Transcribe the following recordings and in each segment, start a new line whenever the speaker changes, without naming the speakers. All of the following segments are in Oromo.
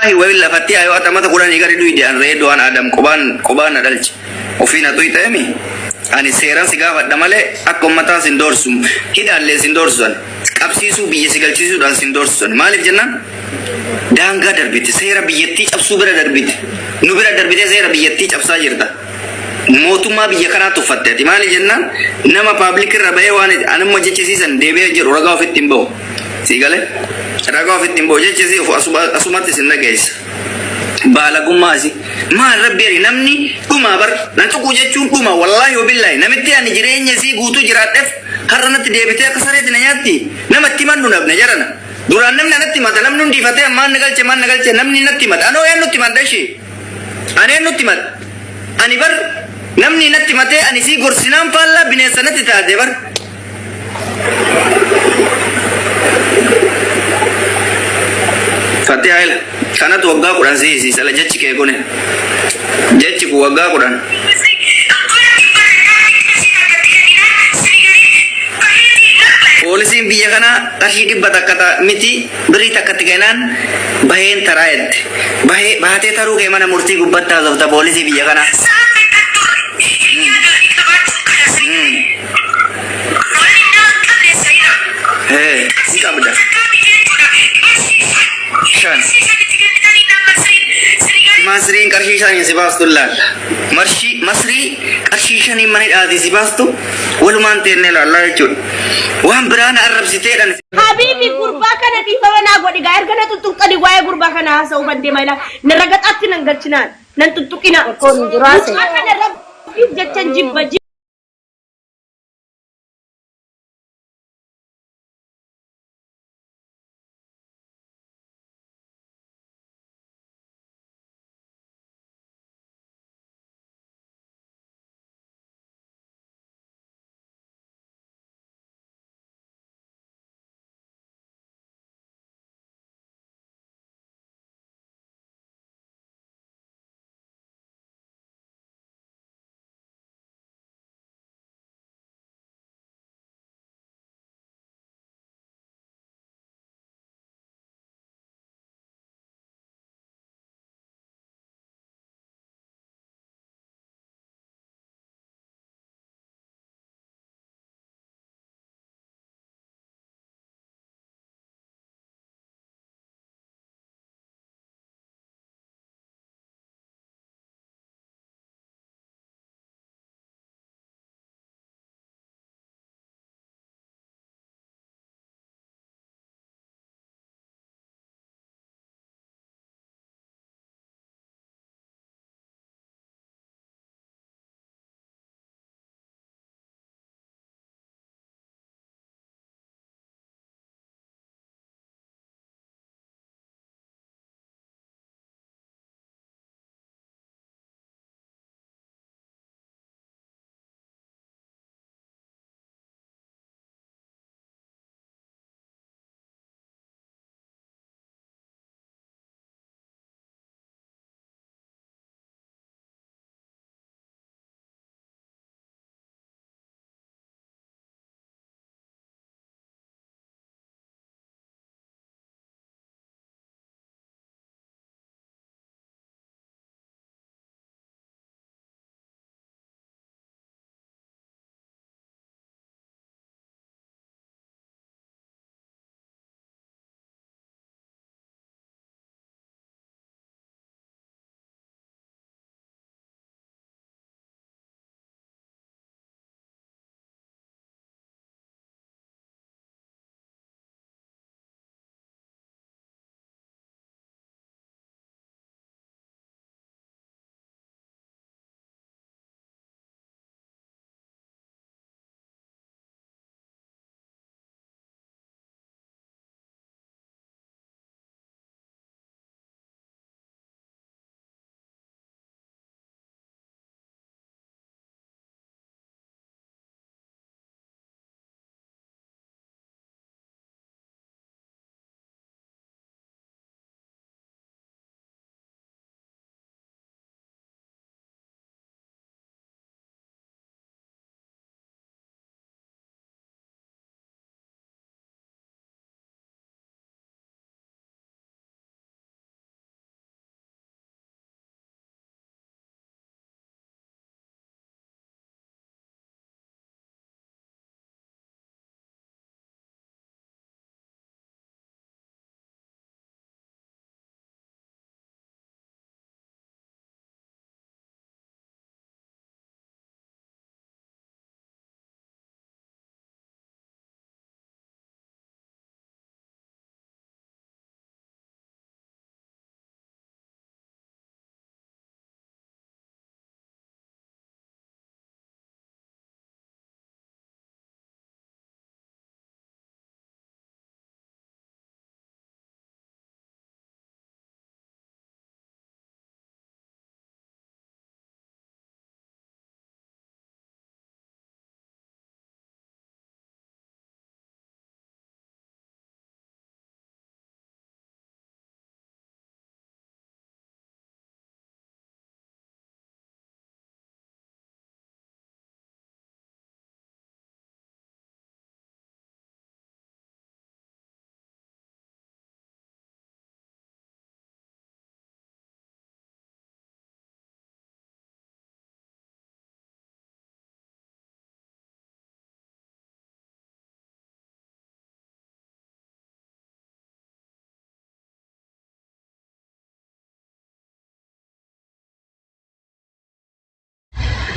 وإلا فتي أيوة تما تقولان يقدر يدوي أن ريدو أن آدم قبان أدلج وفينا توي تامي أني سيران سيجا فدمالة أكم متى سندورسوم كده اللي سندورسون أبسيسو بيجي سيجال سيسو دان سندورسون مالك جنان دانغا دربيت سيرا بيجتي أبسو برا دربيت نبرا دربيت سيرا بيجتي أبسا جردا موتوما بيجي كنا تفتت مالك جنان نما public الرباية وان أنا مجد سيسن دبي جر ورقة في التيمبو سيجاله رقة في التيمبو جد سيسي أسمات سنة جيس بالagummaasi maal rabbi namni dhuma bar nan tuqu jechuun dhuma wallahi wabillahi namitti ani jireenya si guutuu jiraadheef har'anatti deebitee akka sareetti na nyaatti namatti mannu nabna jarana duraan namni natti mata namni hundifatee ammaan nagalche namni natti mata anoo yan nutti madda ishee aneen nutti mad ani bar namni natti matee ani si gorsinaan faallaa bineensa natti taate bar Fatih Aila kanatu waggaa kudhan si sala jechi kee kune jechi ku waggaa kudhan poolisiin biyya kana qarshii 100 takkata miti birii takkatti kennaan baheen taraayette baatee taruu kee mana murtii gubbatti haasofta poolisii biyya kana si qabda shan masriin qarshii shanii si baastu laalla masrii qarshii shanii mana hidhaati si baastu walumaan teennee laallaa jechuudha waan biraan arrabsiteedhaan
habibi gurbaa kana dhiifama naa godhi gaa erga na tuttuqxani waa'ee gurbaa kana haasa'uu bandee maila na ragaxaatti nan galchinaan nan tuttuqina kana rabbiif jechan jibba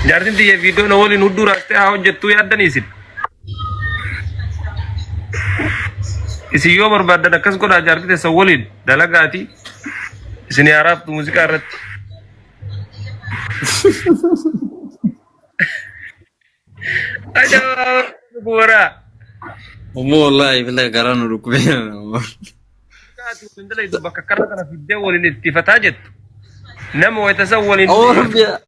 Jaartin tiyya viidiyoo na waliin hudduu raastee haa hojjettuu yaaddanii isin. Isin yoo barbaaddan akkas godhaa jaartii teessan waliin dalagaati. Isin haaraaftu muuziqaa irratti. Ajaa bu'uuraa.
Wallahi billahi garaan rukubee.
Bakka kana fiddee waliin itti fataa jettu. Nama wayita san waliin.